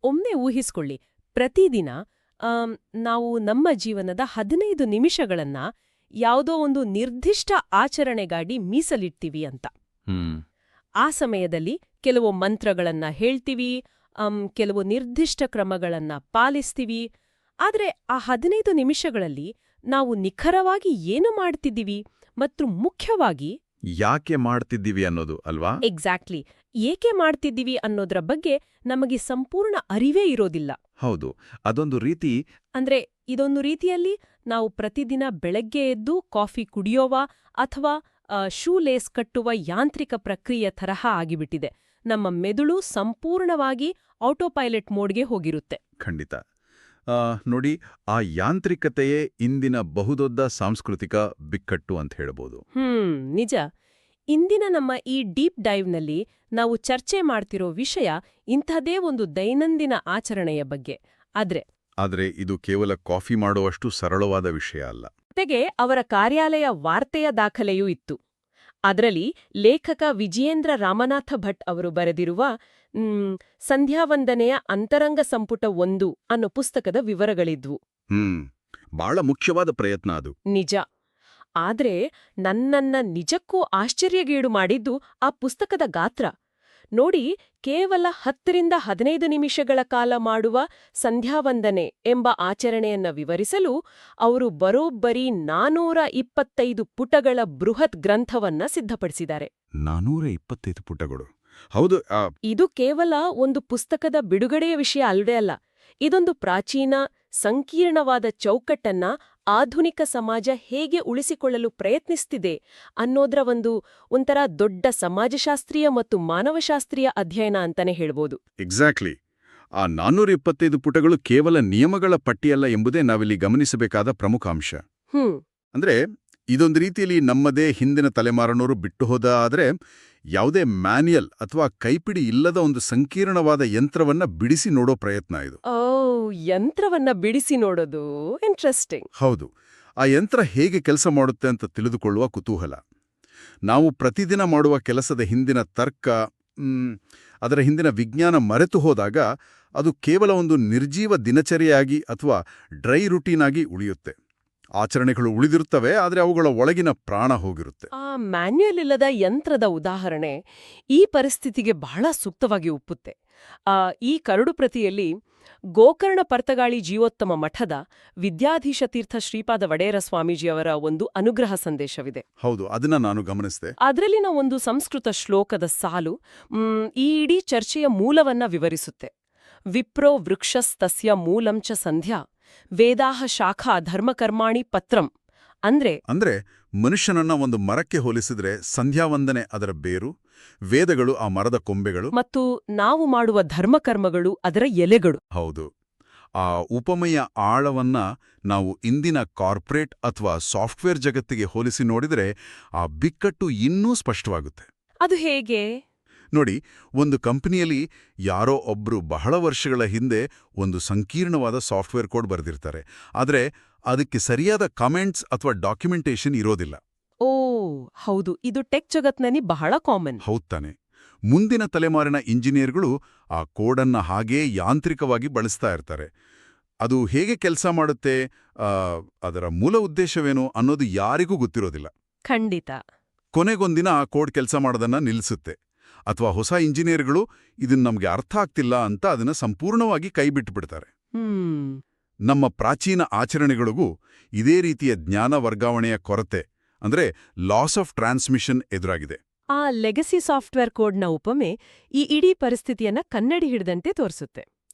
ಒಮ್ಮೆ ಊಹಿಸ್ಕೊಳ್ಳಿ, ಪ್ರತಿದಿನ ನಾವು ನಮ್ಮ ಜೀವನದ 15 ನಿಮಿಷಗಳನ್ನ ಯಾವುದೋ ಒಂದು ನಿರ್ದಿಷ್ಟ ಆಚರಣೆಗಾಗಿ ಮೀಸಲಿಡ್ತೀವಿ ಅಂತ. ಆ ಸಮಯದಲ್ಲಿ ಕೆಲವು ಮಂತ್ರಗಳನ್ನ ಹೇಳ್ತೀವಿ, ಕೆಲವು ನಿರ್ದಿಷ್ಟ ಕ್ರಮಗಳನ್ನ ಪಾಲಿಸ್ತೀವಿ. ಆದ್ರೆ ಆ 15 ನಿಮಿಷಗಳಲ್ಲಿ ನಾವು ನಿಖರವಾಗಿ ಏನು ಮಾಡ್ತಿದ್ದೀವಿ ಮತ್ತು ಮುಖ್ಯವಾಗಿ ಯಾಕೆ ಮಾಡ್ತಿದ್ದೀವಿ ಅನ್ನೋದು ಅಲ್ವಾ? ಎಕ್ಸಾಕ್ಟ್ಲಿ, ಏಕೆ ಮಾಡ್ತಿದ್ದೀವಿ ಅನ್ನೋದ್ರ ಬಗ್ಗೆ ನಮಗೆ ಸಂಪೂರ್ಣ ಅರಿವೇ ಇರೋದಿಲ್ಲ. ಹೌದು, ಅದೊಂದು ರೀತಿ. ಅಂದ್ರೆ ಇದೊಂದು ರೀತಿಯಲ್ಲಿ ನಾವು ಪ್ರತಿದಿನ ಬೆಳಗ್ಗೆ ಎದ್ದು ಕಾಫಿ ಕುಡಿಯೋವಾ ಅಥವಾ ಶೂ ಲೇಸ್ ಕಟ್ಟುವ ಯಾಂತ್ರಿಕ ಪ್ರಕ್ರಿಯೆ ತರಹ ಆಗಿಬಿಟ್ಟಿದೆ. ನಮ್ಮ ಮೆದುಳು ಸಂಪೂರ್ಣವಾಗಿ ಆಟೋಪೈಲಟ್ ಮೋಡ್ಗೆ ಹೋಗಿರುತ್ತೆ. ಖಂಡಿತ. ನೋಡಿ, ಆ ಯಾಂತ್ರಿಕತೆಯೇ ಇಂದಿನ ಬಹುದೊಡ್ಡ ಸಾಂಸ್ಕೃತಿಕ ಬಿಕ್ಕಟ್ಟು ಅಂತ ಹೇಳ್ಬೋದು. ನಿಜ. ಇಂದಿನ ನಮ್ಮ ಈ ಡೀಪ್ ಡೈವ್ನಲ್ಲಿ ನಾವು ಚರ್ಚೆ ಮಾಡ್ತಿರೋ ವಿಷಯ ಇಂಥದೇ ಒಂದು ದೈನಂದಿನ ಆಚರಣೆಯ ಬಗ್ಗೆ. ಆದ್ರೆ ಇದು ಕೇವಲ ಕಾಫಿ ಮಾಡುವಷ್ಟು ಸರಳವಾದ ವಿಷಯ ಅಲ್ಲ. ಜೊತೆಗೆ ಅವರ ಕಾರ್ಯಾಲಯ ವಾರ್ತೆಯ ದಾಖಲೆಯೂ ಇತ್ತು. ಅದರಲ್ಲಿ ಲೇಖಕ ವಿಜಯೇಂದ್ರ ರಾಮನಾಥ ಭಟ್ ಅವರು ಬರೆದಿರುವ ಸಂಧ್ಯಾವಂದನೆಯ ಅಂತರಂಗ ಸಂಪುಟ 1 ಅನ್ನೋ ಪುಸ್ತಕದ ವಿವರಗಳಿದ್ವು. ಬಹಳ ಮುಖ್ಯವಾದ ಪ್ರಯತ್ನ ಅದು. ನಿಜ. ಆದ್ರೆ ನನ್ನನ್ನ ನಿಜಕ್ಕೂ ಆಶ್ಚರ್ಯಗೀಡು ಮಾಡಿದ್ದು ಆ ಪುಸ್ತಕದ ಗಾತ್ರ ನೋಡಿ. ಕೇವಲ 10ರಿಂದ 15 ನಿಮಿಷಗಳ ಕಾಲ ಮಾಡುವ ಸಂಧ್ಯಾವಂದನೆ ಎಂಬ ಆಚರಣೆಯನ್ನ ವಿವರಿಸಲು ಅವರು ಬರೋಬ್ಬರಿ 425 ಪುಟಗಳ ಬೃಹತ್ ಗ್ರಂಥವನ್ನ ಸಿದ್ಧಪಡಿಸಿದ್ದಾರೆ. 425 ಪುಟಗಳು. ಹೌದು. ಇದು ಕೇವಲ ಒಂದು ಪುಸ್ತಕದ ಬಿಡುಗಡೆಯ ವಿಷಯ ಅಲ್ಲವೇ ಅಲ್ಲ. ಇದೊಂದು ಪ್ರಾಚೀನ, ಸಂಕೀರ್ಣವಾದ ಚೌಕಟ್ಟನ್ನ ಆಧುನಿಕ ಸಮಾಜ ಹೇಗೆ ಉಳಿಸಿಕೊಳ್ಳಲು ಪ್ರಯತ್ನಿಸ್ತಿದೆ ಅನ್ನೋದ್ರ ಒಂಥರ ದೊಡ್ಡ ಸಮಾಜಶಾಸ್ತ್ರೀಯ ಮತ್ತು ಮಾನವಶಾಸ್ತ್ರೀಯ ಅಧ್ಯಯನ ಅಂತಾನೆ ಹೇಳ್ಬೋದು. ಎಕ್ಸಾಕ್ಟ್ಲಿ. ಆ 425 ಪುಟಗಳು ಕೇವಲ ನಿಯಮಗಳ ಪಟ್ಟಿಯಲ್ಲ ಎಂಬುದೇ ನಾವಿಲ್ಲಿ ಗಮನಿಸಬೇಕಾದ ಪ್ರಮುಖ ಅಂಶ. ಅಂದ್ರೆ ಇದೊಂದು ರೀತಿಯಲ್ಲಿ ನಮ್ಮದೇ ಹಿಂದಿನ ತಲೆಮಾರಿನವರು ಬಿಟ್ಟು ಹೋದ, ಆದರೆ ಯಾವುದೇ ಮ್ಯಾನ್ಯಲ್ ಅಥವಾ ಕೈಪಿಡಿ ಇಲ್ಲದ ಒಂದು ಸಂಕೀರ್ಣವಾದ ಯಂತ್ರವನ್ನ ಬಿಡಿಸಿ ನೋಡೋ ಪ್ರಯತ್ನ ಇದು. ಯಂತ್ರವನ್ನ ಬಿಡಿಸಿ ನೋಡೋದು ಇಂಟ್ರೆಸ್ಟಿಂಗ್. ಹೌದು. ಆ ಯಂತ್ರ ಹೇಗೆ ಕೆಲಸ ಮಾಡುತ್ತೆ ಅಂತ ತಿಳಿದುಕೊಳ್ಳುವ ಕುತೂಹಲ. ನಾವು ಪ್ರತಿದಿನ ಮಾಡುವ ಕೆಲಸದ ಹಿಂದಿನ ತರ್ಕ, ಅದರ ಹಿಂದಿನ ವಿಜ್ಞಾನ ಮರೆತು ಹೋದಾಗ ಅದು ಕೇವಲ ಒಂದು ನಿರ್ಜೀವ ದಿನಚರಿಯಾಗಿ ಅಥವಾ ಡ್ರೈ ರುಟೀನ್ ಆಗಿ ಉಳಿಯುತ್ತೆ. ಆಚರಣೆಗಳು ಉಳಿದಿರುತ್ತವೆ, ಆದರೆ ಅವುಗಳ ಒಳಗಿನ ಪ್ರಾಣ ಹೋಗಿರುತ್ತೆ. ಆ ಮ್ಯಾನ್ಯುಯಲ್ ಇಲ್ಲದ ಯಂತ್ರದ ಉದಾಹರಣೆ ಈ ಪರಿಸ್ಥಿತಿಗೆ ಬಹಳ ಸೂಕ್ತವಾಗಿ ಒಪ್ಪುತ್ತೆ. ಈ ಕರಡು ಪ್ರತಿಯಲ್ಲಿ ಗೋಕರ್ಣ ಪರ್ತಗಾಳಿ ಜೀವೋತ್ತಮ ಮಠದ ವಿದ್ಯಾಧೀಶ ತೀರ್ಥ ಶ್ರೀಪಾದ ವಡೇರ ಸ್ವಾಮೀಜಿಯವರ ಒಂದು ಅನುಗ್ರಹ ಸಂದೇಶವಿದೆ. ಹೌದು, ಅದನ್ನ ನಾನು ಗಮನಿಸಿದೆ. ಅದರಲ್ಲಿನ ಒಂದು ಸಂಸ್ಕೃತ ಶ್ಲೋಕದ ಸಾಲು ಈ ಇಡೀ ಚರ್ಚೆಯ ಮೂಲವನ್ನ ವಿವರಿಸುತ್ತೆ. ವಿಪ್ರೋ ವೃಕ್ಷಸ್ತಸ್ಯ ಮೂಲಂ ಚ ಸಂಧ್ಯಾ ವೇದಾಹ ಶಾಖಾ ಧರ್ಮಕರ್ಮಾಣಿ ಪತ್ರಂ. ಅಂದ್ರೆ ಮನುಷ್ಯನನ್ನ ಒಂದು ಮರಕ್ಕೆ ಹೋಲಿಸಿದ್ರೆ ಸಂಧ್ಯಾವಂದನೆ ಅದರ ಬೇರು, ವೇದಗಳು ಆ ಮರದ ಕೊಂಬೆಗಳು, ಮತ್ತು ನಾವು ಮಾಡುವ ಧರ್ಮಕರ್ಮಗಳು ಅದರ ಎಲೆಗಳು. ಹೌದು. ಆ ಉಪಮೆಯ ಆಳವನ್ನ ನಾವು ಇಂದಿನ ಕಾರ್ಪೊರೇಟ್ ಅಥವಾ ಸಾಫ್ಟ್ವೇರ್ ಜಗತ್ತಿಗೆ ಹೋಲಿಸಿ ನೋಡಿದರೆ ಆ ಬಿಕ್ಕಟ್ಟು ಇನ್ನೂ ಸ್ಪಷ್ಟವಾಗುತ್ತೆ. ಅದು ಹೇಗೆ? ನೋಡಿ, ಒಂದು ಕಂಪನಿಯಲ್ಲಿ ಯಾರೋ ಒಬ್ರು ಬಹಳ ವರ್ಷಗಳ ಹಿಂದೆ ಒಂದು ಸಂಕೀರ್ಣವಾದ ಸಾಫ್ಟ್ವೇರ್ ಕೋಡ್ ಬರೆದಿರ್ತಾರೆ. ಆದರೆ ಅದಕ್ಕೆ ಸರಿಯಾದ ಕಮೆಂಟ್ಸ್ ಅಥವಾ ಡಾಕ್ಯುಮೆಂಟೇಶನ್ ಇರೋದಿಲ್ಲ. ಹೌದು, ಇದು ಟೆಕ್ ಜಗತ್ನಲ್ಲಿ ಬಹಳ ಕಾಮನ್. ಹೌದ್ ತಾನೆ. ಮುಂದಿನ ತಲೆಮಾರಿನ ಇಂಜಿನಿಯರ್ಗಳು ಆ ಕೋಡನ್ನ ಹಾಗೇ ಯಾಂತ್ರಿಕವಾಗಿ ಬಳಸ್ತಾ ಇರ್ತಾರೆ. ಅದು ಹೇಗೆ ಕೆಲಸ ಮಾಡುತ್ತೆ, ಅದರ ಮೂಲ ಉದ್ದೇಶವೇನು ಅನ್ನೋದು ಯಾರಿಗೂ ಗೊತ್ತಿರೋದಿಲ್ಲ. ಖಂಡಿತ. ಕೊನೆಗೊಂದಿನ ಆ ಕೋಡ್ ಕೆಲಸ ಮಾಡೋದನ್ನ ನಿಲ್ಲಿಸುತ್ತೆ. ಅಥವಾ ಹೊಸ ಇಂಜಿನಿಯರ್ಗಳು ಇದನ್ನ ನಮ್ಗೆ ಅರ್ಥ ಆಗ್ತಿಲ್ಲ ಅಂತ ಅದನ್ನ ಸಂಪೂರ್ಣವಾಗಿ ಕೈಬಿಟ್ಟುಬಿಡ್ತಾರೆ. ನಮ್ಮ ಪ್ರಾಚೀನ ಆಚರಣೆಗಳಿಗೂ ಇದೇ ರೀತಿಯ ಜ್ಞಾನ ವರ್ಗಾವಣೆಯ ಕೊರತೆ, ಅಂದ್ರೆ ಲಾಸ್ ಆಫ್ ಟ್ರಾನ್ಸ್ಮಿಷನ್ ಎದುರಾಗಿದೆ. ಆ ಲೆಗಸಿ ಸಾಫ್ಟ್ವೇರ್ ಕೋಡ್ನ ಉಪಮೆ ಈ ಇಡೀ ಪರಿಸ್ಥಿತಿಯನ್ನ ಕನ್ನಡಿ ಹಿಡಿದಂತೆ ತೋರಿಸುತ್ತೆ.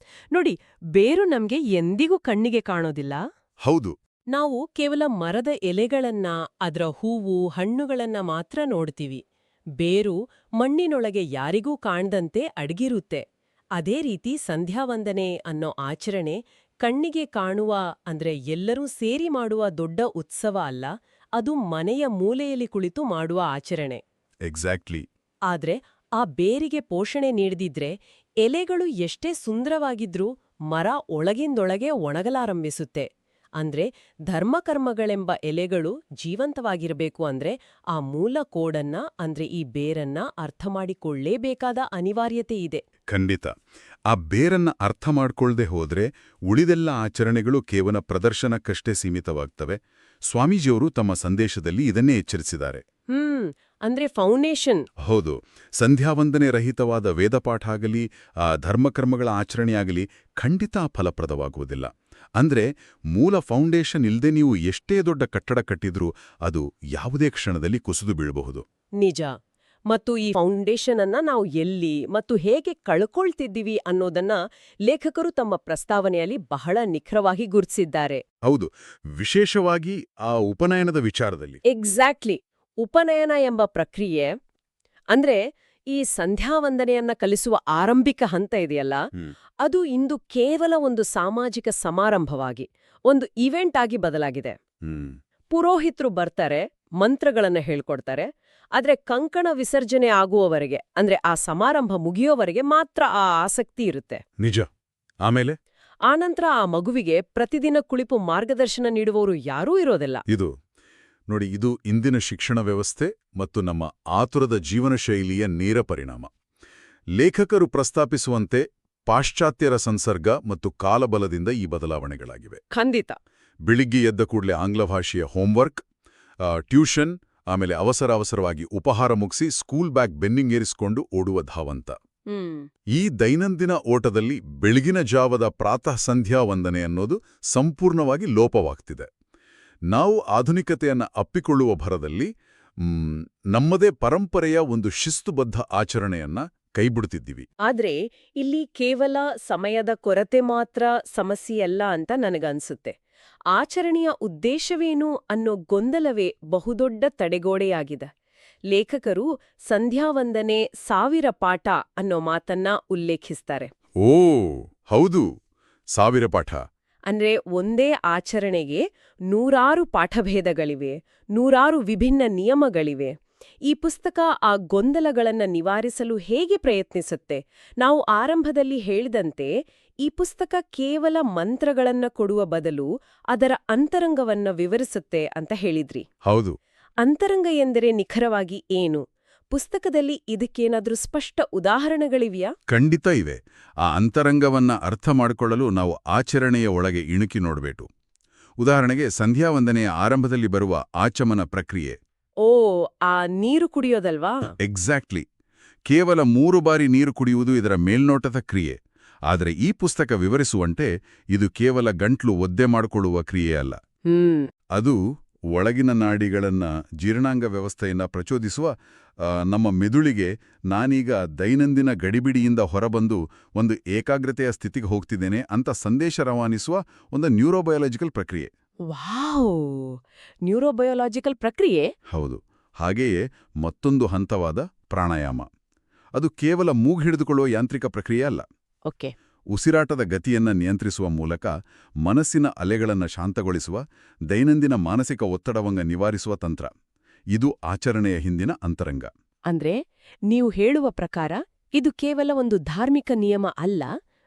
ನೋಡಿ, ಬೇರು ನಮ್ಗೆ ಎಂದಿಗೂ ಕಣ್ಣಿಗೆ ಕಾಣೋದಿಲ್ಲ. ಹೌದು. ನಾವು ಕೇವಲ ಮರದ ಎಲೆಗಳನ್ನ, ಅದರ ಹೂವು, ಹಣ್ಣುಗಳನ್ನ ಮಾತ್ರ ನೋಡ್ತೀವಿ. ಬೇರು ಮಣ್ಣಿನೊಳಗೆ ಯಾರಿಗೂ ಕಾಣ್ದಂತೆ ಅಡಗಿರುತ್ತೆ. ಅದೇ ರೀತಿ ಸಂಧ್ಯಾವಂದನೆ ಅನ್ನೋ ಆಚರಣೆ ಕಣ್ಣಿಗೆ ಕಾಣುವ, ಅಂದ್ರೆ ಎಲ್ಲರೂ ಸೇರಿ ಮಾಡುವ ದೊಡ್ಡ ಉತ್ಸವ ಅಲ್ಲ, ಅದು ಮನೆಯ ಮೂಲೆಯಲ್ಲಿ ಕುಳಿತು ಮಾಡುವ ಆಚರಣೆ. ಎಕ್ಸಾಕ್ಟ್ಲಿ. ಆದ್ರೆ ಆ ಬೇರಿಗೆ ಪೋಷಣೆ ನೀಡದಿದ್ರೆ ಎಲೆಗಳು ಎಷ್ಟೇ ಸುಂದರವಾಗಿದ್ರೂ ಮರ ಒಳಗಿಂದೊಳಗೆ ಒಣಗಲಾರಂಭಿಸುತ್ತೆ. ಅಂದ್ರೆ ಧರ್ಮಕರ್ಮಗಳೆಂಬ ಎಲೆಗಳು ಜೀವಂತವಾಗಿರಬೇಕು ಅಂದ್ರೆ ಆ ಮೂಲ ಕೋಡನ್ನ, ಅಂದ್ರೆ ಈ ಬೇರನ್ನ ಅರ್ಥ ಮಾಡಿಕೊಳ್ಳೇಬೇಕಾದ ಅನಿವಾರ್ಯತೆ ಇದೆ. ಖಂಡಿತ. ಆ ಬೇರನ್ನ ಅರ್ಥ ಮಾಡ್ಕೊಳ್ದೆ ಹೋದ್ರೆ ಉಳಿದೆಲ್ಲ ಆಚರಣೆಗಳು ಕೇವಲ ಪ್ರದರ್ಶನಕ್ಕಷ್ಟೇ ಸೀಮಿತವಾಗ್ತವೆ. ಸ್ವಾಮೀಜಿಯವರು ತಮ್ಮ ಸಂದೇಶದಲ್ಲಿ ಇದನ್ನೇ ಎಚ್ಚರಿಸಿದ್ದಾರೆ. ಅಂದ್ರೆ ಫೌಂಡೇಶನ್. ಹೌದು, ಸಂಧ್ಯಾವಂದನೆ ರಹಿತವಾದ ವೇದಪಾಠ ಆಗಲಿ ಧರ್ಮಕರ್ಮಗಳ ಆಚರಣೆಯಾಗಲಿ ಖಂಡಿತ ಫಲಪ್ರದವಾಗುವುದಿಲ್ಲ. ಅಂದ್ರೆ ಮೂಲ ಫೌಂಡೇಶನ್ ಇಲ್ಲದೆ ನೀವು ಎಷ್ಟೇ ದೊಡ್ಡ ಕಟ್ಟಡ ಕಟ್ಟಿದ್ರೂ ಅದು ಯಾವುದೇ ಕ್ಷಣದಲ್ಲಿ ಕುಸಿದು ಬೀಳಬಹುದು. ನಿಜ. ಮತ್ತು ಈ ಫೌಂಡೇಶನ್ ಅನ್ನ ನಾವು ಎಲ್ಲಿ ಮತ್ತು ಹೇಗೆ ಕಳ್ಕೊಳ್ತಿದ್ದೀವಿ ಅನ್ನೋದನ್ನ ಲೇಖಕರು ತಮ್ಮ ಪ್ರಸ್ತಾವನೆಯಲ್ಲಿ ಬಹಳ ನಿಖರವಾಗಿ ಗುರುತಿಸಿದ್ದಾರೆ. ಹೌದು, ವಿಶೇಷವಾಗಿ ಆ ಉಪನಯನದ ವಿಚಾರದಲ್ಲಿ. ಎಕ್ಸಾಕ್ಟ್ಲಿ. ಉಪನಯನ ಎಂಬ ಪ್ರಕ್ರಿಯೆ ಅಂದ್ರೆ ಈ ಸಂಧ್ಯಾವಂದನೆಯನ್ನ ಕಲಿಸುವ ಆರಂಭಿಕ ಹಂತ ಇದೆಯಲ್ಲ, ಅದು ಇಂದು ಕೇವಲ ಒಂದು ಸಾಮಾಜಿಕ ಸಮಾರಂಭವಾಗಿ, ಒಂದು ಇವೆಂಟ್ ಆಗಿ ಬದಲಾಗಿದೆ. ಪುರೋಹಿತರು ಬರ್ತಾರೆ, ಮಂತ್ರಗಳನ್ನ ಹೇಳ್ಕೊಡ್ತಾರೆ, ಆದ್ರೆ ಕಂಕಣ ವಿಸರ್ಜನೆ ಆಗುವವರೆಗೆ, ಅಂದ್ರೆ ಆ ಸಮಾರಂಭ ಮುಗಿಯೋವರೆಗೆ ಮಾತ್ರ ಆ ಆಸಕ್ತಿ ಇರುತ್ತೆ. ನಿಜ. ಆಮೇಲೆ ಆನಂತರ ಆ ಮಗುವಿಗೆ ಪ್ರತಿದಿನ ಕುಳಿತು ಮಾರ್ಗದರ್ಶನ ನೀಡುವವರು ಯಾರೂ ಇರೋದಿಲ್ಲ. ಇದು ಇಂದಿನ ಶಿಕ್ಷಣ ವ್ಯವಸ್ಥೆ ಮತ್ತು ನಮ್ಮ ಆತುರದ ಜೀವನ ಶೈಲಿಯ ನೇರ ಪರಿಣಾಮ. ಲೇಖಕರು ಪ್ರಸ್ತಾಪಿಸುವಂತೆ ಪಾಶ್ಚಾತ್ಯರ ಸಂಸರ್ಗ ಮತ್ತು ಕಾಲಬಲದಿಂದ ಈ ಬದಲಾವಣೆಗಳಾಗಿವೆ. ಖಂಡಿತ. ಬೆಳಿಗ್ಗೆ ಎದ್ದ ಕೂಡಲೇ ಆಂಗ್ಲ ಭಾಷೆಯ ಹೋಂವರ್ಕ್, ಟ್ಯೂಷನ್, ಆಮೇಲೆ ಅವಸರವಾಗಿ ಉಪಹಾರ ಮುಗಿಸಿ ಸ್ಕೂಲ್ ಬ್ಯಾಗ್ ಬೆನ್ನಿಂಗೇರಿಸಿಕೊಂಡು ಓಡುವ ಧಾವಂತ. ಈ ದೈನಂದಿನ ಓಟದಲ್ಲಿ ಬೆಳಗಿನ ಜಾವದ ಪ್ರಾತಃ ಸಂಧ್ಯಾ ವಂದನೆ ಅನ್ನೋದು ಸಂಪೂರ್ಣವಾಗಿ ಲೋಪವಾಗ್ತಿದೆ. ನಾವು ಆಧುನಿಕತೆಯನ್ನು ಅಪ್ಪಿಕೊಳ್ಳುವ ಭರದಲ್ಲಿ ನಮ್ಮದೇ ಪರಂಪರೆಯ ಒಂದು ಶಿಸ್ತುಬದ್ಧ ಆಚರಣೆಯನ್ನ ಕೈಬಿಡುತ್ತಿದ್ದೀವಿ. ಆದ್ರೆ ಇಲ್ಲಿ ಕೇವಲ ಸಮಯದ ಕೊರತೆ ಮಾತ್ರ ಸಮಸ್ಯೆಯಲ್ಲ ಅಂತ ನನಗನ್ಸುತ್ತೆ. ಆಚರಣೆಯ ಉದ್ದೇಶವೇನು ಅನ್ನೋ ಗೊಂದಲವೇ ಬಹುದೊಡ್ಡ ತಡೆಗೋಡೆಯಾಗಿದೆ. ಲೇಖಕರು ಸಂಧ್ಯಾವಂದನೆ 1000 ಪಾಠ ಅನ್ನೋ ಮಾತನ್ನ ಉಲ್ಲೇಖಿಸ್ತಾರೆ. ಹೌದು, 1000 ಪಾಠ. ಅಂದ್ರೆ ಒಂದೇ ಆಚರಣೆಗೆ 100 ಪಾಠಭೇದಗಳಿವೆ, 100 ವಿಭಿನ್ನ ನಿಯಮಗಳಿವೆ. ಈ ಪುಸ್ತಕ ಆ ಗೊಂದಲಗಳನ್ನ ನಿವಾರಿಸಲು ಹೇಗೆ ಪ್ರಯತ್ನಿಸುತ್ತೆ? ನಾವು ಆರಂಭದಲ್ಲಿ ಹೇಳಿದಂತೆ ಈ ಪುಸ್ತಕ ಕೇವಲ ಮಂತ್ರಗಳನ್ನ ಕೊಡುವ ಬದಲು ಅದರ ಅಂತರಂಗವನ್ನ ವಿವರಿಸುತ್ತೆ ಅಂತ ಹೇಳಿದ್ರಿ. ಹೌದು. ಅಂತರಂಗ ಎಂದರೆ ನಿಖರವಾಗಿ ಏನು? ಪುಸ್ತಕದಲ್ಲಿ ಇದಕ್ಕೇನಾದ್ರೂ ಸ್ಪಷ್ಟ ಉದಾಹರಣೆಗಳಿವೆಯಾ? ಖಂಡಿತ ಇವೆ. ಆ ಅಂತರಂಗವನ್ನ ಅರ್ಥ ಮಾಡಿಕೊಳ್ಳಲು ನಾವು ಆಚರಣೆಯ ಒಳಗೆ ಇಣುಕಿ ನೋಡಬೇಕು. ಉದಾಹರಣೆಗೆ ಸಂಧ್ಯಾವಂದನೆಯ ಆರಂಭದಲ್ಲಿ ಬರುವ ಆಚಮನ ಪ್ರಕ್ರಿಯೆ. ಆ ನೀರು ಕುಡಿಯೋದಲ್ವಾ? ಎಕ್ಸಾಕ್ಟ್ಲಿ. ಕೇವಲ 3 ಬಾರಿ ನೀರು ಕುಡಿಯುವುದು ಇದರ ಮೇಲ್ನೋಟದ ಕ್ರಿಯೆ. ಆದರೆ ಈ ಪುಸ್ತಕ ವಿವರಿಸುವಂತೆ ಇದು ಕೇವಲ ಗಂಟ್ಲು ಒದ್ದೆ ಮಾಡಿಕೊಳ್ಳುವ ಕ್ರಿಯೆ ಅಲ್ಲ. ಅದು ಒಳಗಿನ ನಾಡಿಗಳನ್ನ, ಜೀರ್ಣಾಂಗ ವ್ಯವಸ್ಥೆಯನ್ನ ಪ್ರಚೋದಿಸುವ, ನಮ್ಮ ಮೆದುಳಿಗೆ ನಾನೀಗ ದೈನಂದಿನ ಗಡಿಬಿಡಿಯಿಂದ ಹೊರಬಂದು ಒಂದು ಏಕಾಗ್ರತೆಯ ಸ್ಥಿತಿಗೆ ಹೋಗ್ತಿದ್ದೇನೆ ಅಂತ ಸಂದೇಶ ರವಾನಿಸುವ ಒಂದು ನ್ಯೂರೋಬಯಾಲಜಿಕಲ್ ಪ್ರಕ್ರಿಯೆ. ವಾವ್! ನ್ಯೂರೋಬಯಾಲಜಿಕಲ್ ಪ್ರಕ್ರಿಯೆ? ಹೌದು. ಹಾಗೆಯೇ ಮತ್ತೊಂದು ಹಂತವಾದ ಪ್ರಾಣಾಯಾಮ. ಅದು ಕೇವಲ ಮೂಗು ಹಿಡಿದುಕೊಳ್ಳುವ ಯಾಂತ್ರಿಕ ಪ್ರಕ್ರಿಯೆ ಅಲ್ಲ. ಓಕೆ. ಉಸಿರಾಟದ ಗತಿಯನ್ನ ನಿಯಂತ್ರಿಸುವ ಮೂಲಕ ಮನಸ್ಸಿನ ಅಲೆಗಳನ್ನು ಶಾಂತಗೊಳಿಸುವ, ದೈನಂದಿನ ಮಾನಸಿಕ ಒತ್ತಡವಂಗ ನಿವಾರಿಸುವ ತಂತ್ರ. ಇದು ಆಚರಣೆಯ ಹಿಂದಿನ ಅಂತರಂಗ. ಅಂದ್ರೆ ನೀವು ಹೇಳುವ ಪ್ರಕಾರ ಇದು ಕೇವಲ ಒಂದು ಧಾರ್ಮಿಕ ನಿಯಮ ಅಲ್ಲ,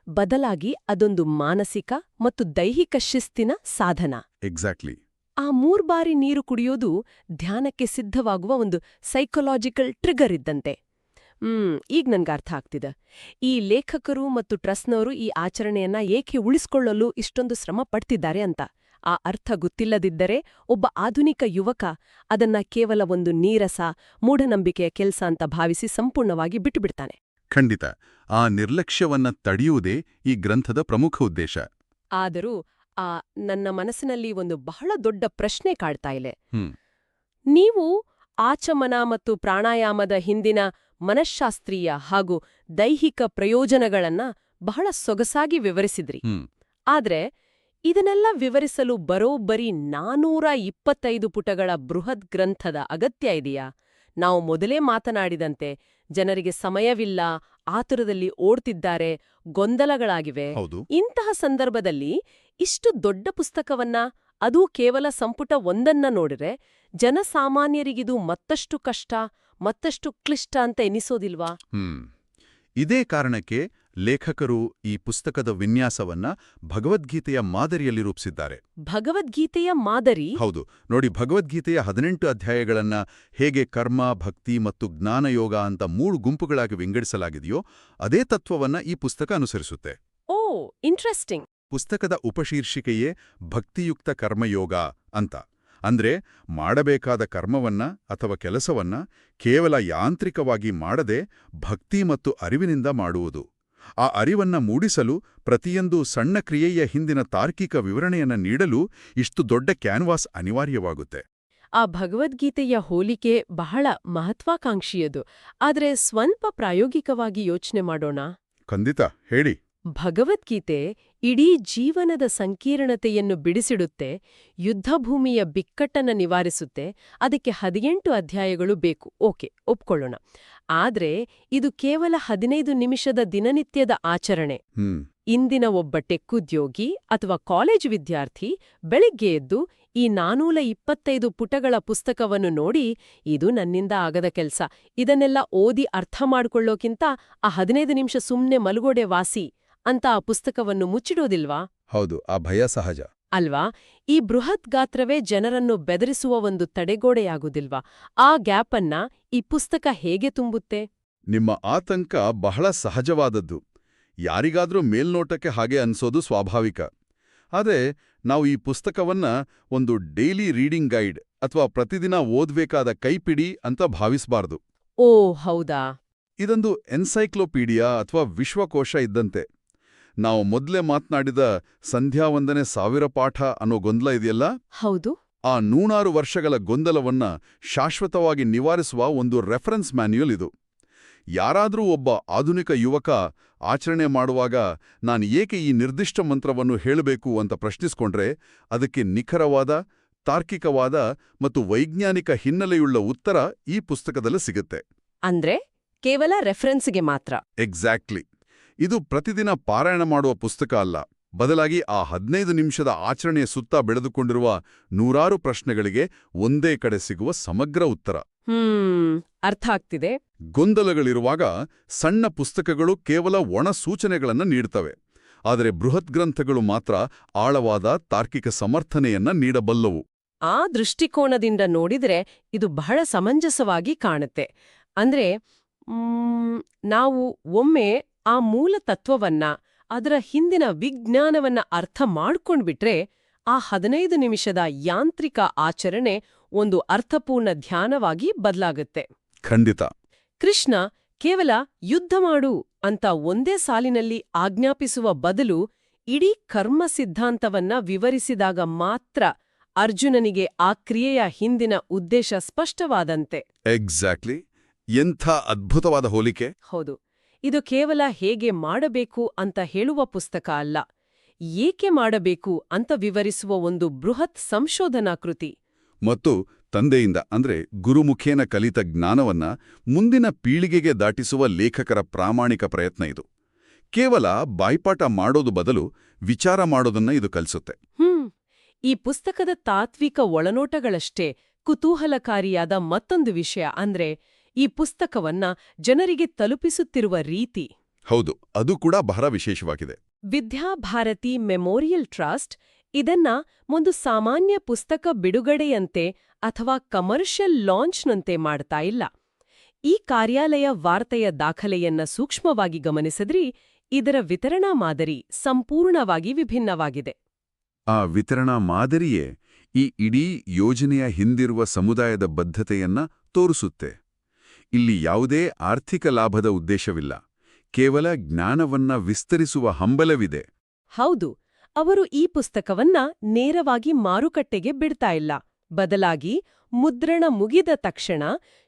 ಬದಲಾಗಿ ಅದೊಂದು ಮಾನಸಿಕ ಮತ್ತು ದೈಹಿಕ ಶಿಸ್ತಿನ ಸಾಧನ. ಎಕ್ಸಾಕ್ಟ್ಲಿ. ಆ 3 ಬಾರಿ ನೀರು ಕುಡಿಯೋದು ಧ್ಯಾನಕ್ಕೆ ಸಿದ್ಧವಾಗುವ ಒಂದು ಸೈಕೊಲಾಜಿಕಲ್ ಟ್ರಿಗರ್ ಇದ್ದಂತೆ. ಈಗ ನನ್ಗೆ ಅರ್ಥ ಆಗ್ತಿದೆ. ಈ ಲೇಖಕರು ಮತ್ತು ಟ್ರಸ್ಟ್ನವರು ಈ ಆಚರಣೆಯನ್ನ ಏಕೆ ಉಳಿಸ್ಕೊಳ್ಳಲು ಇಷ್ಟೊಂದು ಶ್ರಮ ಪಡ್ತಿದ್ದಾರೆ ಅಂತ. ಆ ಅರ್ಥ ಗೊತ್ತಿಲ್ಲದಿದ್ದರೆ ಒಬ್ಬ ಆಧುನಿಕ ಯುವಕ ಅದನ್ನ ಕೇವಲ ಒಂದು ನೀರಸ, ಮೂಢನಂಬಿಕೆಯ ಕೆಲ್ಸ ಅಂತ ಭಾವಿಸಿ ಸಂಪೂರ್ಣವಾಗಿ ಬಿಟ್ಟುಬಿಡ್ತಾನೆ. ಖಂಡಿತ. ಆ ನಿರ್ಲಕ್ಷ್ಯವನ್ನ ತಡೆಯುವುದೇ ಈ ಗ್ರಂಥದ ಪ್ರಮುಖ ಉದ್ದೇಶ. ಆದರೂ ನನ್ನ ಮನಸ್ಸಿನಲ್ಲಿ ಒಂದು ಬಹಳ ದೊಡ್ಡ ಪ್ರಶ್ನೆ ಕಾಡ್ತಾ ಇದೆ. ನೀವು ಆಚಮನ ಮತ್ತು ಪ್ರಾಣಾಯಾಮದ ಹಿಂದಿನ ಮನಃಶಾಸ್ತ್ರೀಯ ಹಾಗೂ ದೈಹಿಕ ಪ್ರಯೋಜನಗಳನ್ನ ಬಹಳ ಸೊಗಸಾಗಿ ವಿವರಿಸಿದ್ರಿ. ಆದ್ರೆ ಇದನ್ನೆಲ್ಲ ವಿವರಿಸಲು ಬರೋಬ್ಬರಿ 425 ಪುಟಗಳ ಬೃಹತ್ ಗ್ರಂಥದ ಅಗತ್ಯ ಇದೆಯಾ? ನಾವು ಮೊದಲೇ ಮಾತನಾಡಿದಂತೆ ಜನರಿಗೆ ಸಮಯವಿಲ್ಲ, ಆತುರದಲ್ಲಿ ಓಡ್ತಿದ್ದಾರೆ, ಗೊಂದಲಗಳಾಗಿವೆ. ಇಂತಹ ಸಂದರ್ಭದಲ್ಲಿ ಇಷ್ಟು ದೊಡ್ಡ ಪುಸ್ತಕವನ್ನ, ಅದೂ ಕೇವಲ ಸಂಪುಟ 1 ನೋಡಿದ್ರೆ ಜನಸಾಮಾನ್ಯರಿಗಿದು ಮತ್ತಷ್ಟು ಕಷ್ಟ, ಮತ್ತಷ್ಟು ಕ್ಲಿಷ್ಟ ಅಂತ ಎನಿಸೋದಿಲ್ವಾ? ಇದೇ ಕಾರಣಕ್ಕೆ ಲೇಖಕರು ಈ ಪುಸ್ತಕದ ವಿನ್ಯಾಸವನ್ನ ಭಗವದ್ಗೀತೆಯ ಮಾದರಿಯಲ್ಲಿ ರೂಪಿಸಿದ್ದಾರೆ. ಭಗವದ್ಗೀತೆಯ ಮಾದರಿ? ಹೌದು ನೋಡಿ, ಭಗವದ್ಗೀತೆಯ 18 ಅಧ್ಯಾಯಗಳನ್ನ ಹೇಗೆ ಕರ್ಮ, ಭಕ್ತಿ ಮತ್ತು ಜ್ಞಾನಯೋಗ ಅಂತ 3 ಗುಂಪುಗಳಾಗಿ ವಿಂಗಡಿಸಲಾಗಿದೆಯೋ ಅದೇ ತತ್ವವನ್ನ ಈ ಪುಸ್ತಕ ಅನುಸರಿಸುತ್ತೆ. ಓ, ಇಂಟ್ರೆಸ್ಟಿಂಗ್. ಪುಸ್ತಕದ ಉಪಶೀರ್ಷಿಕೆಯೇ ಭಕ್ತಿಯುಕ್ತ ಕರ್ಮಯೋಗ ಅಂತ. ಅಂದ್ರೆ ಮಾಡಬೇಕಾದ ಕರ್ಮವನ್ನ ಅಥವಾ ಕೆಲಸವನ್ನ ಕೇವಲ ಯಾಂತ್ರಿಕವಾಗಿ ಮಾಡದೆ ಭಕ್ತಿ ಮತ್ತು ಅರಿವಿನಿಂದ ಮಾಡುವುದು. ಆ ಅರಿವನ್ನ ಮೂಡಿಸಲು ಪ್ರತಿಯೊಂದು ಸಣ್ಣ ಕ್ರಿಯೆಯ ಹಿಂದಿನ ತಾರ್ಕಿಕ ವಿವರಣೆಯನ್ನ ನೀಡಲು ಇಷ್ಟು ದೊಡ್ಡ ಕ್ಯಾನ್ವಾಸ್ ಅನಿವಾರ್ಯವಾಗುತ್ತೆ. ಆ ಭಗವದ್ಗೀತೆಯ ಹೋಲಿಕೆ ಬಹಳ ಮಹತ್ವಾಕಾಂಕ್ಷಿಯದು. ಆದ್ರೆ ಸ್ವಲ್ಪ ಪ್ರಾಯೋಗಿಕವಾಗಿ ಯೋಚನೆ ಮಾಡೋಣ. ಖಂಡಿತ, ಹೇಳಿ. ಭಗವದ್ಗೀತೆ ಇಡೀ ಜೀವನದ ಸಂಕೀರ್ಣತೆಯನ್ನು ಬಿಡಿಸಿಡುತ್ತೆ, ಯುದ್ಧಭೂಮಿಯ ಬಿಕ್ಕಟ್ಟನ್ನು ನಿವಾರಿಸುತ್ತೆ. ಅದಕ್ಕೆ 18 ಅಧ್ಯಾಯಗಳು ಬೇಕು, ಓಕೆ, ಒಪ್ಕೊಳ್ಳೋಣ. ಆದ್ರೆ ಇದು ಕೇವಲ 15 ನಿಮಿಷದ ದಿನನಿತ್ಯದ ಆಚರಣೆ. ಇಂದಿನ ಒಬ್ಬ ಟೆಕ್ಕುದ್ಯೋಗಿ ಅಥವಾ ಕಾಲೇಜು ವಿದ್ಯಾರ್ಥಿ ಬೆಳಿಗ್ಗೆ ಎದ್ದು ಈ 425 ಪುಟಗಳ ಪುಸ್ತಕವನ್ನು ನೋಡಿ, ಇದು ನನ್ನಿಂದ ಆಗದ ಕೆಲ್ಸ, ಇದನ್ನೆಲ್ಲ ಓದಿ ಅರ್ಥ ಮಾಡ್ಕೊಳ್ಳೋಕ್ಕಿಂತ ಆ 15 ನಿಮಿಷ ಸುಮ್ನೆ ಮಲಗೋಡೆ ವಾಸಿ ಅಂತ ಆ ಪುಸ್ತಕವನ್ನು ಮುಚ್ಚಿಡೋದಿಲ್ವಾ? ಹೌದು, ಆ ಭಯ ಸಹಜ ಅಲ್ವಾ? ಈ ಬೃಹತ್ ಗಾತ್ರವೇ ಜನರನ್ನು ಬೆದರಿಸುವ ಒಂದು ತಡೆಗೋಡೆಯಾಗುದಿಲ್ವಾ? ಆ ಗ್ಯಾಪನ್ನ ಈ ಪುಸ್ತಕ ಹೇಗೆ ತುಂಬುತ್ತೆ? ನಿಮ್ಮ ಆತಂಕ ಬಹಳ ಸಹಜವಾದದ್ದು. ಯಾರಿಗಾದ್ರೂ ಮೇಲ್ನೋಟಕ್ಕೆ ಹಾಗೆ ಅನ್ಸೋದು ಸ್ವಾಭಾವಿಕ. ಆದರೆ ನಾವು ಈ ಪುಸ್ತಕವನ್ನ ಒಂದು ಡೈಲಿ ರೀಡಿಂಗ್ ಗೈಡ್ ಅಥವಾ ಪ್ರತಿದಿನ ಓದ್ಬೇಕಾದ ಕೈಪಿಡಿ ಅಂತ ಭಾವಿಸಬಾರ್ದು. ಓ ಹೌದಾ? ಇದೊಂದು ಎನ್ಸೈಕ್ಲೋಪೀಡಿಯಾ ಅಥವಾ ವಿಶ್ವಕೋಶ ಇದ್ದಂತೆ. ನಾವು ಮೊದಲೇ ಮಾತನಾಡಿದ ಸಂಧ್ಯಾವಂದನೆ 1000 ಪಾಠ ಅನ್ನೋ ಗೊಂದಲ ಇದೆಯಲ್ಲ, ಹೌದು, ಆ 100 ವರ್ಷಗಳ ಗೊಂದಲವನ್ನ ಶಾಶ್ವತವಾಗಿ ನಿವಾರಿಸುವ ಒಂದು ರೆಫರೆನ್ಸ್ ಮ್ಯಾನ್ಯುಯಲ್ ಇದು. ಯಾರಾದರೂ ಒಬ್ಬ ಆಧುನಿಕ ಯುವಕ ಆಚರಣೆ ಮಾಡುವಾಗ ನಾನು ಏಕೆ ಈ ನಿರ್ದಿಷ್ಟ ಮಂತ್ರವನ್ನು ಹೇಳಬೇಕು ಅಂತ ಪ್ರಶ್ನಿಸ್ಕೊಂಡ್ರೆ ಅದಕ್ಕೆ ನಿಖರವಾದ, ತಾರ್ಕಿಕವಾದ ಮತ್ತು ವೈಜ್ಞಾನಿಕ ಹಿನ್ನೆಲೆಯುಳ್ಳ ಉತ್ತರ ಈ ಪುಸ್ತಕದಲ್ಲಿ ಸಿಗುತ್ತೆ. ಅಂದ್ರೆ ಕೇವಲ ರೆಫರೆನ್ಸ್ಗೆ ಮಾತ್ರ? ಎಕ್ಸಾಕ್ಟ್ಲಿ. ಇದು ಪ್ರತಿದಿನ ಪಾರಾಯಣ ಮಾಡುವ ಪುಸ್ತಕ ಅಲ್ಲ, ಬದಲಾಗಿ ಆ 15 ನಿಮಿಷದ ಆಚರಣೆಯ ಸುತ್ತ ಬೆಳೆದುಕೊಂಡಿರುವ 100 ಪ್ರಶ್ನೆಗಳಿಗೆ ಒಂದೇ ಕಡೆ ಸಿಗುವ ಸಮಗ್ರ ಉತ್ತರ. ಅರ್ಥ ಆಗ್ತಿದೆ. ಗೊಂದಲಗಳಿರುವಾಗ ಸಣ್ಣ ಪುಸ್ತಕಗಳು ಕೇವಲ ಒಣ ಸೂಚನೆಗಳನ್ನ ನೀಡ್ತವೆ. ಆದರೆ ಬೃಹತ್ ಗ್ರಂಥಗಳು ಮಾತ್ರ ಆಳವಾದ ತಾರ್ಕಿಕ ಸಮರ್ಥನೆಯನ್ನ ನೀಡಬಲ್ಲವು. ಆ ದೃಷ್ಟಿಕೋನದಿಂದ ನೋಡಿದ್ರೆ ಇದು ಬಹಳ ಸಮಂಜಸವಾಗಿ ಕಾಣುತ್ತೆ. ಅಂದ್ರೆ ನಾವು ಒಮ್ಮೆ ಆ ಮೂಲ ತತ್ವವನ್ನ, ಅದರ ಹಿಂದಿನ ವಿಜ್ಞಾನವನ್ನ ಅರ್ಥ ಮಾಡ್ಕೊಂಡ್ಬಿಟ್ರೆ ಆ 15 ನಿಮಿಷದ ಯಾಂತ್ರಿಕ ಆಚರಣೆ ಒಂದು ಅರ್ಥಪೂರ್ಣ ಧ್ಯಾನವಾಗಿ ಬದಲಾಗುತ್ತೆ. ಖಂಡಿತ. ಕೃಷ್ಣ ಕೇವಲ ಯುದ್ಧ ಮಾಡು ಅಂತ ಒಂದೇ ಸಾಲಿನಲ್ಲಿ ಆಜ್ಞಾಪಿಸುವ ಬದಲು ಇಡೀ ಕರ್ಮ ಸಿದ್ಧಾಂತವನ್ನ ವಿವರಿಸಿದಾಗ ಮಾತ್ರ ಅರ್ಜುನನಿಗೆ ಆ ಕ್ರಿಯೆಯ ಹಿಂದಿನ ಉದ್ದೇಶ ಸ್ಪಷ್ಟವಾದಂತೆ. ಎಕ್ಸಾಕ್ಟ್ಲಿ. ಎಂಥ ಅದ್ಭುತವಾದ ಹೋಲಿಕೆ. ಹೌದು, ಇದು ಕೇವಲ ಹೇಗೆ ಮಾಡಬೇಕು ಅಂತ ಹೇಳುವ ಪುಸ್ತಕ ಅಲ್ಲ, ಏಕೆ ಮಾಡಬೇಕು ಅಂತ ವಿವರಿಸುವ ಒಂದು ಬೃಹತ್ ಸಂಶೋಧನಾ ಕೃತಿ. ಮತ್ತು ತಂದೆಯಿಂದ ಅಂದ್ರೆ ಗುರುಮುಖೇನ ಕಲಿತ ಜ್ಞಾನವನ್ನ ಮುಂದಿನ ಪೀಳಿಗೆಗೆ ದಾಟಿಸುವ ಲೇಖಕರ ಪ್ರಾಮಾಣಿಕ ಪ್ರಯತ್ನ ಇದು. ಕೇವಲ ಬಾಯ್ಪಾಠ ಮಾಡೋದು ಬದಲು ವಿಚಾರ ಮಾಡೋದನ್ನ ಇದು ಕಲಿಸುತ್ತೆ. ಈ ಪುಸ್ತಕದ ತಾತ್ವಿಕ ಒಳನೋಟಗಳಷ್ಟೇ ಕುತೂಹಲಕಾರಿಯಾದ ಮತ್ತೊಂದು ವಿಷಯ ಅಂದ್ರೆ ಈ ಪುಸ್ತಕವನ್ನ ಜನರಿಗೆ ತಲುಪಿಸುತ್ತಿರುವ ರೀತಿ. ಹೌದು, ಅದು ಕೂಡ ಬಹಳ ವಿಶೇಷವಾಗಿದೆ. ವಿದ್ಯಾಭಾರತಿ ಮೆಮೋರಿಯಲ್ ಟ್ರಸ್ಟ್ ಇದನ್ನ ಒಂದು ಸಾಮಾನ್ಯ ಪುಸ್ತಕ ಬಿಡುಗಡೆಯಂತೆ ಅಥವಾ ಕಮರ್ಷಿಯಲ್ ಲಾಂಚ್ನಂತೆ ಮಾಡ್ತಾ ಇಲ್ಲ. ಈ ಕಾರ್ಯಾಲಯ ವಾರ್ತೆಯ ದಾಖಲೆಯನ್ನ ಸೂಕ್ಷ್ಮವಾಗಿ ಗಮನಿಸಿದ್ರಿ ಇದರ ವಿತರಣಾ ಮಾದರಿ ಸಂಪೂರ್ಣವಾಗಿ ವಿಭಿನ್ನವಾಗಿದೆ. ಆ ವಿತರಣಾ ಮಾದರಿಯೇ ಈ ಇಡೀ ಯೋಜನೆಯ ಹಿಂದಿರುವ ಸಮುದಾಯದ ಬದ್ಧತೆಯನ್ನ ತೋರಿಸುತ್ತೆ. ಇಲ್ಲಿ ಯಾವುದೇ ಆರ್ಥಿಕ ಲಾಭದ ಉದ್ದೇಶವಿಲ್ಲ, ಕೇವಲ ಜ್ಞಾನವನ್ನ ವಿಸ್ತರಿಸುವ ಹಂಬಲವಿದೆ. ಹೌದು, ಅವರು ಈ ಪುಸ್ತಕವನ್ನ ನೇರವಾಗಿ ಮಾರುಕಟ್ಟೆಗೆ ಬಿಡ್ತಾ ಇಲ್ಲ. ಬದಲಾಗಿ ಮುದ್ರಣ ಮುಗಿದ ತಕ್ಷಣ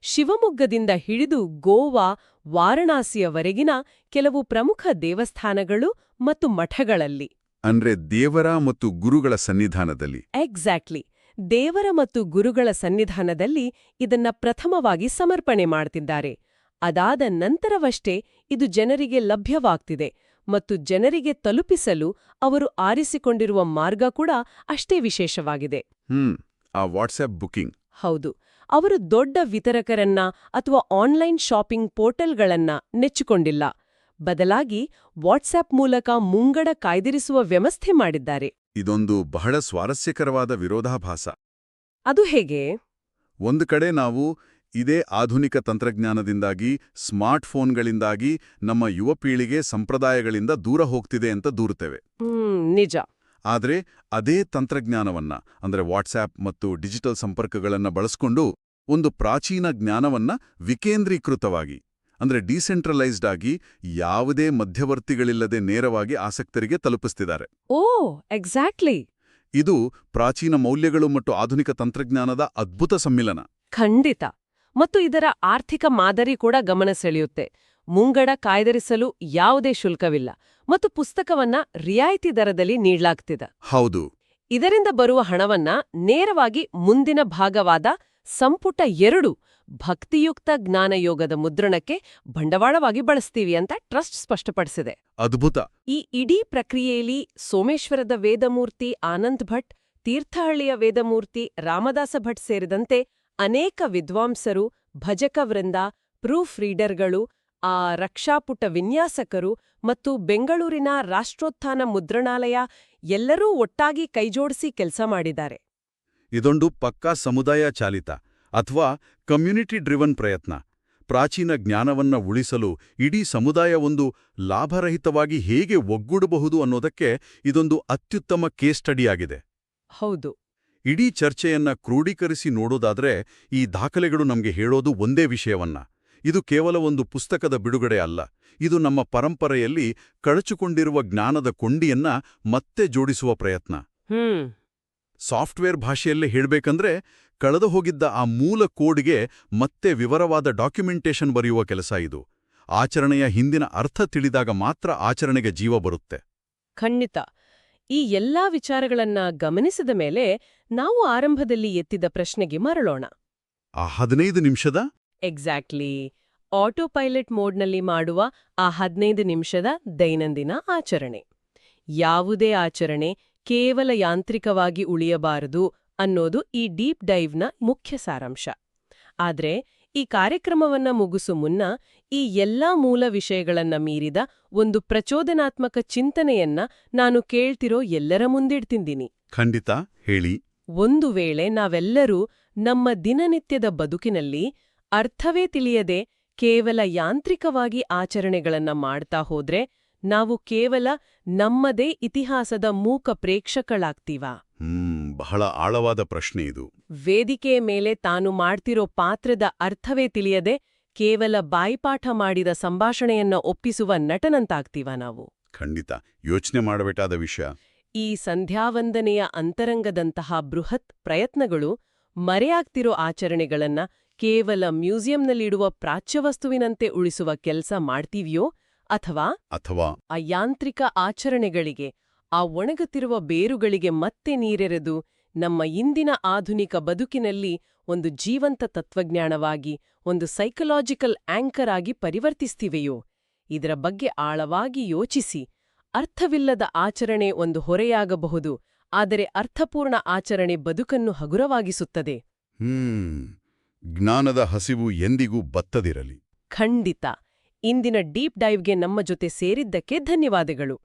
ಶಿವಮೊಗ್ಗದಿಂದ ಹಿಡಿದು ಗೋವಾ, ವಾರಣಾಸಿಯವರೆಗಿನ ಕೆಲವು ಪ್ರಮುಖ ದೇವಸ್ಥಾನಗಳು ಮತ್ತು ಮಠಗಳಲ್ಲಿ, ಅಂದ್ರೆ ದೇವರ ಮತ್ತು ಗುರುಗಳ ಸನ್ನಿಧಾನದಲ್ಲಿ. ಎಕ್ಸಾಕ್ಟ್ಲಿ, ದೇವರ ಮತ್ತು ಗುರುಗಳ ಸನ್ನಿಧಾನದಲ್ಲಿ ಇದನ್ನ ಪ್ರಥಮವಾಗಿ ಸಮರ್ಪಣೆ ಮಾಡ್ತಿದ್ದಾರೆ. ಅದಾದ ನಂತರವಷ್ಟೇ ಇದು ಜನರಿಗೆ ಲಭ್ಯವಾಗ್ತಿದೆ ಮತ್ತು ಜನರಿಗೆ ತಲುಪಿಸಲು ಅವರು ಆರಿಸಿಕೊಂಡಿರುವ ಮಾರ್ಗ ಕೂಡ ಅಷ್ಟೇ ವಿಶೇಷವಾಗಿದೆ. ಆ ವಾಟ್ಸ್ಆಪ್ ಬುಕಿಂಗ್. ಹೌದು, ಅವರು ದೊಡ್ಡ ವಿತರಕರನ್ನ ಅಥವಾ ಆನ್ಲೈನ್ ಶಾಪಿಂಗ್ ಪೋರ್ಟಲ್ಗಳನ್ನ ನೆಚ್ಚಿಕೊಂಡಿಲ್ಲ. ಬದಲಾಗಿ ವಾಟ್ಸ್ಆಪ್ ಮೂಲಕ ಮುಂಗಡ ಕಾಯ್ದಿರಿಸುವ ವ್ಯವಸ್ಥೆ ಮಾಡಿದ್ದಾರೆ. ಇದೊಂದು ಬಹಳ ಸ್ವಾರಸ್ಯಕರವಾದ ವಿರೋಧಾಭಾಸ. ಅದು ಹೇಗೆ? ಒಂದು ಕಡೆ ನಾವು ಇದೇ ಆಧುನಿಕ ತಂತ್ರಜ್ಞಾನದಿಂದಾಗಿ ಸ್ಮಾರ್ಟ್ಫೋನ್ಗಳಿಂದಾಗಿ ನಮ್ಮ ಯುವ ಪೀಳಿಗೆ ಸಂಪ್ರದಾಯಗಳಿಂದ ದೂರ ಹೋಗ್ತಿದೆ ಅಂತ ದೂರುತ್ತೇವೆ. ನಿಜ. ಆದರೆ ಅದೇ ತಂತ್ರಜ್ಞಾನವನ್ನ ಅಂದ್ರೆ ವಾಟ್ಸ್ಆಪ್ ಮತ್ತು ಡಿಜಿಟಲ್ ಸಂಪರ್ಕಗಳನ್ನ ಬಳಸ್ಕೊಂಡು ಒಂದು ಪ್ರಾಚೀನ ಜ್ಞಾನವನ್ನ ವಿಕೇಂದ್ರೀಕೃತವಾಗಿ ಅಂದ್ರೆ ಡಿಸೆಂಟ್ರಲೈಸ್ಡ್ ಆಗಿ ಯಾವುದೇ ಮಧ್ಯವರ್ತಿಗಳಿಲ್ಲದೆ ನೇರವಾಗಿ ಆಸಕ್ತರಿಗೆ ತಲುಪಿಸ್ತಿದ್ದಾರೆ. ಓ, ಎಕ್ಸಾಕ್ಟ್ಲಿ. ಇದು ಪ್ರಾಚೀನ ಮೌಲ್ಯಗಳು ಮತ್ತು ಆಧುನಿಕ ತಂತ್ರಜ್ಞಾನದ ಅದ್ಭುತ ಸಮ್ಮಿಲನ. ಖಂಡಿತ. ಮತ್ತು ಇದರ ಆರ್ಥಿಕ ಮಾದರಿ ಕೂಡ ಗಮನ ಸೆಳೆಯುತ್ತೆ. ಮುಂಗಡ ಕಾಯ್ದಿರಿಸಲು ಯಾವುದೇ ಶುಲ್ಕವಿಲ್ಲ ಮತ್ತು ಪುಸ್ತಕವನ್ನ ರಿಯಾಯಿತಿ ದರದಲ್ಲಿ ನೀಡಲಾಗ್ತಿದೆ. ಹೌದು. ಇದರಿಂದ ಬರುವ ಹಣವನ್ನ ನೇರವಾಗಿ ಮುಂದಿನ ಭಾಗವಾದ ಸಂಪುಟ 2 ಭಕ್ತಿಯುಕ್ತ ಜ್ಞಾನಯೋಗದ ಮುದ್ರಣಕ್ಕೆ ಬಂಡವಾಳವಾಗಿ ಬಳಸ್ತೀವಿ ಅಂತ ಟ್ರಸ್ಟ್ ಸ್ಪಷ್ಟಪಡಿಸಿದೆ. ಅದ್ಭುತ. ಈ ಇಡೀ ಪ್ರಕ್ರಿಯೆಯಲ್ಲಿ ಸೋಮೇಶ್ವರದ ವೇದಮೂರ್ತಿ ಆನಂದ್ ಭಟ್, ತೀರ್ಥಹಳ್ಳಿಯ ವೇದಮೂರ್ತಿ ರಾಮದಾಸ ಭಟ್ ಸೇರಿದಂತೆ ಅನೇಕ ವಿದ್ವಾಂಸರು, ಭಜಕವೃಂದ, ಪ್ರೂಫ್ ರೀಡರ್ಗಳು, ರಕ್ಷಾಪುಟ ವಿನ್ಯಾಸಕರು ಮತ್ತು ಬೆಂಗಳೂರಿನ ರಾಷ್ಟ್ರೋತ್ಥಾನ ಮುದ್ರಣಾಲಯ ಎಲ್ಲರೂ ಒಟ್ಟಾಗಿ ಕೈಜೋಡಿಸಿ ಕೆಲಸ ಮಾಡಿದ್ದಾರೆ. ಇದೊಂದು ಪಕ್ಕಾ ಸಮುದಾಯ ಚಾಲಿತ ಅಥವಾ ಕಮ್ಯುನಿಟಿ ಡ್ರಿವನ್ ಪ್ರಯತ್ನ. ಪ್ರಾಚೀನ ಜ್ಞಾನವನ್ನ ಉಳಿಸಲು ಇಡೀ ಸಮುದಾಯ ಒಂದು ಲಾಭರಹಿತವಾಗಿ ಹೇಗೆ ಒಗ್ಗೂಡಬಹುದು ಅನ್ನೋದಕ್ಕೆ ಇದೊಂದು ಅತ್ಯುತ್ತಮ ಕೇಸ್ ಸ್ಟಡಿಯಾಗಿದೆ. ಹೌದು. ಇಡೀ ಚರ್ಚೆಯನ್ನ ಕ್ರೋಢೀಕರಿಸಿ ನೋಡೋದಾದ್ರೆ ಈ ದಾಖಲೆಗಳು ನಮ್ಗೆ ಹೇಳೋದು ಒಂದೇ ವಿಷಯವನ್ನ. ಇದು ಕೇವಲ ಒಂದು ಪುಸ್ತಕದ ಬಿಡುಗಡೆ ಅಲ್ಲ, ಇದು ನಮ್ಮ ಪರಂಪರೆಯಲ್ಲಿ ಕಳಚಿಕೊಂಡಿರುವ ಜ್ಞಾನದ ಕೊಂಡಿಯನ್ನ ಮತ್ತೆ ಜೋಡಿಸುವ ಪ್ರಯತ್ನ. ಸಾಫ್ಟ್ವೇರ್ ಭಾಷೆಯಲ್ಲೇ ಹೇಳ್ಬೇಕಂದ್ರೆ ಕಳೆದು ಹೋಗಿದ್ದ ಆ ಮೂಲ ಕೋಡ್ಗೆ ಮತ್ತೆ ವಿವರವಾದ ಡಾಕ್ಯುಮೆಂಟೇಶನ್ ಬರೆಯುವ ಕೆಲಸ ಇದು. ಆಚರಣೆಯ ಹಿಂದಿನ ಅರ್ಥ ತಿಳಿದಾಗ ಮಾತ್ರ ಆಚರಣೆಗೆ ಜೀವ ಬರುತ್ತೆ. ಖಂಡಿತ. ಈ ಎಲ್ಲಾ ವಿಚಾರಗಳನ್ನ ಗಮನಿಸಿದ ಮೇಲೆ ನಾವು ಆರಂಭದಲ್ಲಿ ಎತ್ತಿದ ಪ್ರಶ್ನೆಗೆ ಮರಳೋಣ. ಆ 15 ನಿಮಿಷದ ಎಕ್ಸಾಕ್ಟ್ಲಿ. ಆಟೋ ಪೈಲಟ್ ಮೋಡ್ನಲ್ಲಿ ಮಾಡುವ ಆ 15 ನಿಮಿಷದ ದೈನಂದಿನ ಆಚರಣೆ. ಯಾವುದೇ ಆಚರಣೆ ಕೇವಲ ಯಾಂತ್ರಿಕವಾಗಿ ಉಳಿಯಬಾರದು ಅನ್ನೋದು ಈ ಡೀಪ್ ಡೈವ್ನ ಮುಖ್ಯ ಸಾರಾಂಶ. ಆದ್ರೆ ಈ ಕಾರ್ಯಕ್ರಮವನ್ನ ಮುಗಿಸು ಮುನ್ನ ಈ ಎಲ್ಲಾ ಮೂಲ ವಿಷಯಗಳನ್ನ ಮೀರಿದ ಒಂದು ಪ್ರಚೋದನಾತ್ಮಕ ಚಿಂತನೆಯನ್ನ ನಾನು ಕೇಳ್ತಿರೋ ಎಲ್ಲರ ಮುಂದಿಡ್ತಿದ್ದೀನಿ. ಖಂಡಿತ ಹೇಳಿ. ಒಂದು ವೇಳೆ ನಾವೆಲ್ಲರೂ ನಮ್ಮ ದಿನನಿತ್ಯದ ಬದುಕಿನಲ್ಲಿ ಅರ್ಥವೇ ತಿಳಿಯದೆ ಕೇವಲ ಯಾಂತ್ರಿಕವಾಗಿ ಆಚರಣೆಗಳನ್ನ ಮಾಡ್ತಾ ಹೋದ್ರೆ ನಾವು ಕೇವಲ ನಮ್ಮದೇ ಇತಿಹಾಸದ ಮೂಕ ಪ್ರೇಕ್ಷಕಳಾಗ್ತೀವಾ? ಬಹಳ ಆಳವಾದ ಪ್ರಶ್ನೆ ಇದು. ವೇದಿಕೆಯ ಮೇಲೆ ತಾನು ಮಾಡ್ತಿರೋ ಪಾತ್ರದ ಅರ್ಥವೇ ತಿಳಿಯದೆ ಕೇವಲ ಬಾಯಿಪಾಠ ಮಾಡಿದ ಸಂಭಾಷಣೆಯನ್ನ ಒಪ್ಪಿಸುವ ನಟನಂತಾಗ್ತೀವ ನಾವು? ಖಂಡಿತ ಯೋಚನೆ ಮಾಡಬೇಕಾದ ವಿಷಯ. ಈ ಸಂಧ್ಯಾವಂದನೆಯ ಅಂತರಂಗದಂತಹ ಬೃಹತ್ ಪ್ರಯತ್ನಗಳು ಮರೆಯಾಗ್ತಿರೋ ಆಚರಣೆಗಳನ್ನ ಕೇವಲ ಮ್ಯೂಸಿಯಂನಲ್ಲಿಡುವ ಪ್ರಾಚ್ಯವಸ್ತುವಿನಂತೆ ಉಳಿಸುವ ಕೆಲಸ ಮಾಡ್ತೀವಿಯೋ ಅಥವಾ ಆ ಯಾಂತ್ರಿಕ ಆಚರಣೆಗಳಿಗೆ, ಆ ಒಣಗುತ್ತಿರುವ ಬೇರುಗಳಿಗೆ ಮತ್ತೆ ನೀರೆರೆದು ನಮ್ಮ ಇಂದಿನ ಆಧುನಿಕ ಬದುಕಿನಲ್ಲಿ ಒಂದು ಜೀವಂತ ತತ್ವಜ್ಞಾನವಾಗಿ, ಒಂದು ಸೈಕಲಾಜಿಕಲ್ ಆಂಕರ್ ಆಗಿ ಪರಿವರ್ತಿಸ್ತೀವೆಯೋ? ಇದರ ಬಗ್ಗೆ ಆಳವಾಗಿ ಯೋಚಿಸಿ. ಅರ್ಥವಿಲ್ಲದ ಆಚರಣೆ ಒಂದು ಹೊರೆಯಾಗಬಹುದು, ಆದರೆ ಅರ್ಥಪೂರ್ಣ ಆಚರಣೆ ಬದುಕನ್ನು ಹಗುರವಾಗಿಸುತ್ತದೆ. ಜ್ಞಾನದ ಹಸಿವು ಎಂದಿಗೂ ಬತ್ತದಿರಲಿ. ಖಂಡಿತ. ಇಂದಿನ ಡೀಪ್ ಡೈವ್ಗೆ ನಮ್ಮ ಜೊತೆ ಸೇರಿದ್ದಕ್ಕೆ ಧನ್ಯವಾದಗಳು.